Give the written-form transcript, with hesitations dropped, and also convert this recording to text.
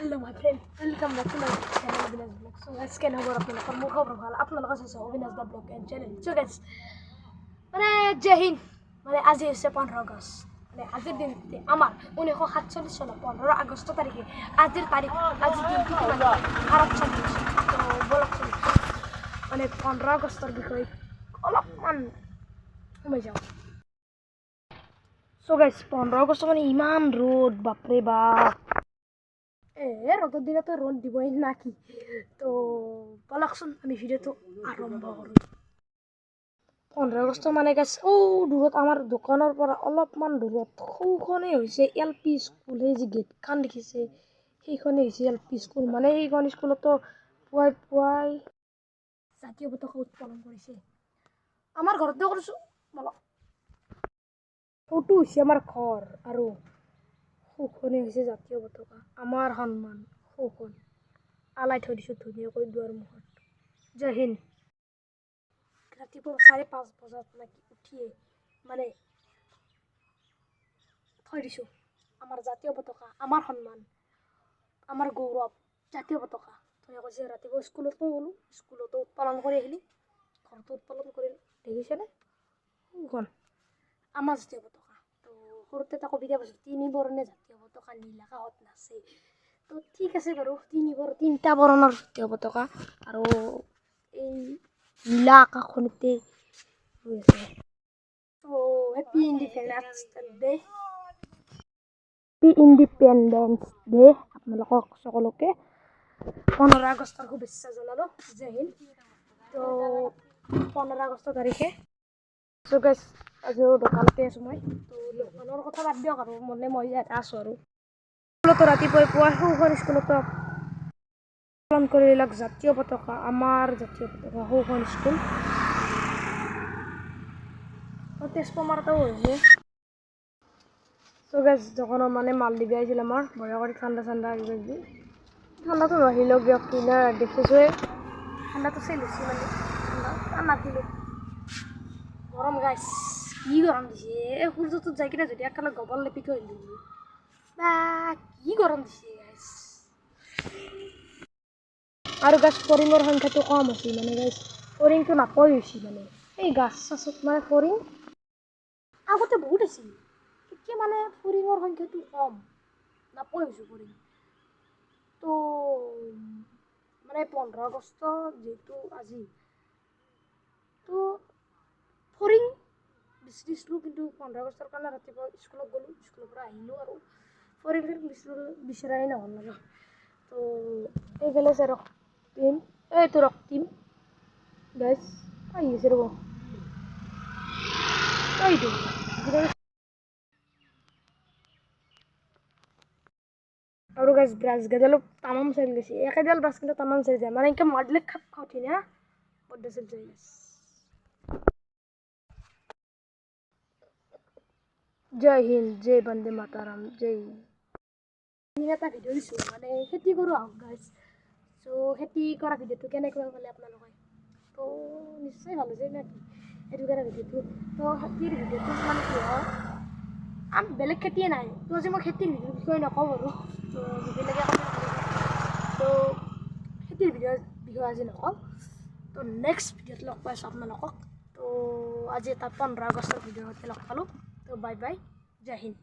Hello my friend, welcome back to my channel Avinash Vlog. So guys, কেনে খবৰ আপোনালোকৰ? মোৰ খবৰ ভাল। আপোনালোকে চাইছে Abinash da blog and channel. So guys, Jai Hind. আজি হৈছে 15 আগষ্ট। আজিৰ দিনতে আমাৰ 1947 চনৰ 15 আগষ্ট তাৰিখে আজিৰ দিনটো ভাৰত স্বাধীন হৈছে। তো বলক 15 আগষ্টৰ বিষয়ে অলপমান সোমাই যাওঁ। So guys, 15 আগষ্ট ইমান ৰ'দ, বাপৰে বাপ। ৰ'দৰ দিনতো ৰ'দ দিবই নাকি। তো বলকচোন আমি ভিডিঅ'টো আৰম্ভ কৰোঁ। 15 আগষ্ট গাইছ দূৰত আমাৰ দোকানৰ পৰা অলপমান দূৰত সৌখনেই হৈছে LP স্কুল। সেই যে গেটখন দেখিছে সেইখনেই হৈছে LP স্কুল। সেইখন স্কুলতো পুৱাই জাতীয় পতাকা উত্তোলন কৰিছে। আমাৰ ঘৰতে কৰিছোঁ বলক। সৌটো হৈছে আমাৰ ঘৰ আৰু সৌখনেই হৈছে জাতীয় পতাকা। আমাৰ সন্মান সৌখন আলাই থৈ দিছোঁ ধুনীয়াকৈ দুৱাৰ মুখত। জয় হিন্দ। ৰাতিপুৱা 5:30 বজাত উঠিয়ে থৈ দিছোঁ আমাৰ জাতীয় পতাকা, আমাৰ সন্মান, আমাৰ গৌৰৱ জাতীয় পতাকা ধুনীয়াকৈ যে ৰাতিপুৱা স্কুলতো গ'লোঁ, স্কুলতো উৎপাদন কৰি আহিলোঁ, ঘৰতো উৎপাদন কৰিলোঁ। দেখিছেনে সৌখন আমাৰ জাতীয় পতাকা। তো সৰুতে এটা কবিতা পাইছোঁ, 3 বৰণে জাতীয় পতাকা নীল আকাশত নাচে। তো ঠিক আছে বাৰু, 3টা বৰণৰ জাতীয় পতাকা আৰু এই নীলা আকাশখনতে ৰৈ আছে। তো হেপী ইণ্ডিপেণ্ডেন্স ডে আপোনালোকক সকলোকে 15 আগষ্টৰ শুভেচ্ছা জনালোঁ। জয় হিন্দ। তো 15 আগষ্ট তাৰিখে আজিও দোকানতে আছোঁ মই। তো দোকানৰ কথা বাদ দিয়ক আৰু মই ইয়াতে আছোঁ আৰু স্কুলতো ৰাতিপুৱাই পুৱাই সৌখন স্কুলতো পালন কৰিলাক জাতীয় পতাকা, আমাৰ জাতীয় পতাকা সৌখন স্কুল। তেজপুৰতো হৈছে। দোকানৰ মাল দিবি আহিছিল আমাৰ বঢ়িয়া কৰি ঠাণ্ডা কিবা ঠাণ্ডাটো নাহিলেও দিয়ক কিনা দেখিছোঁৱে ঠাণ্ডাটো চেল হৈছে ঠাণ্ডা নাহিলোঁ। গৰম গাইছ, কি গৰম দিছে। সূৰ্যটোত যাই কিনে যদি একেলগে গবল লেপি থৈ আহিলোঁ বা কি গৰম দিছে গাইছ। আৰু গাছ ফৰিঙৰ সংখ্যাটো কম হৈছে গাইছ। ফৰিংটো নাপই হৈছে এই গাছ চাছত ফৰিং আগতে বহুত আছিল, এতিয়া ফৰিঙৰ সংখ্যাটো কম নাপই হৈছোঁ ফৰিং। তো 15 আগষ্ট যিহেতু আজি, তো ফৰিং বিচাৰিছিলোঁ, কিন্তু 15 আগষ্টৰ কাৰণে ৰাতিপুৱা স্কুলত গ'লোঁ, স্কুলৰ পৰা আহিলোঁ আৰু ফৰিং বিচৰাই নহ'ল লাগে। তো এইফালে আছে ৰক্তিম, এইটো ৰক্তিম গাইছ আহি আছে ৰ'ব এইটো আৰু গাইছ ব্ৰাছ গেডালো তামাম চাইল গৈছে। একেডাল ব্ৰাছ কিন্তু তামাম চাইল যায় এনেকৈ মাৰিলে খাপ খাওঁঠি না বড্ড চাইল যায় গাইছ। জয় হিন্দ, জয় বন্দে মাতাৰাম, জয়। এটা ভিডিঅ' দিছোঁ খেতি কৰোঁ আহক গাইছ। চ' খেতি কৰা ভিডিঅ'টো কেনেকৈ পালে আপোনালোকে? তো নিশ্চয় ভাল হৈছে নেকি সেইটো কাৰণে ভিডিঅ'টো। তো খেতিৰ ভিডিঅ'টো কি হয়, বেলেগ খেতিয়ে নাই। তো আজি মই খেতিৰ ভিডিঅ'ৰ বিষয়ে নকওঁ বাৰু, তো বেলেগে তো খেতিৰ বিষয়ে আজি নকওঁ। তো নেক্সট ভিডিঅ'ত লগ পাইছোঁ আপোনালোকক। তো আজি এটা 15 আগষ্টৰ ভিডিঅ'ৰ সৈতে লগ পালোঁ। তো বাই বাই, জয় হিন্দ।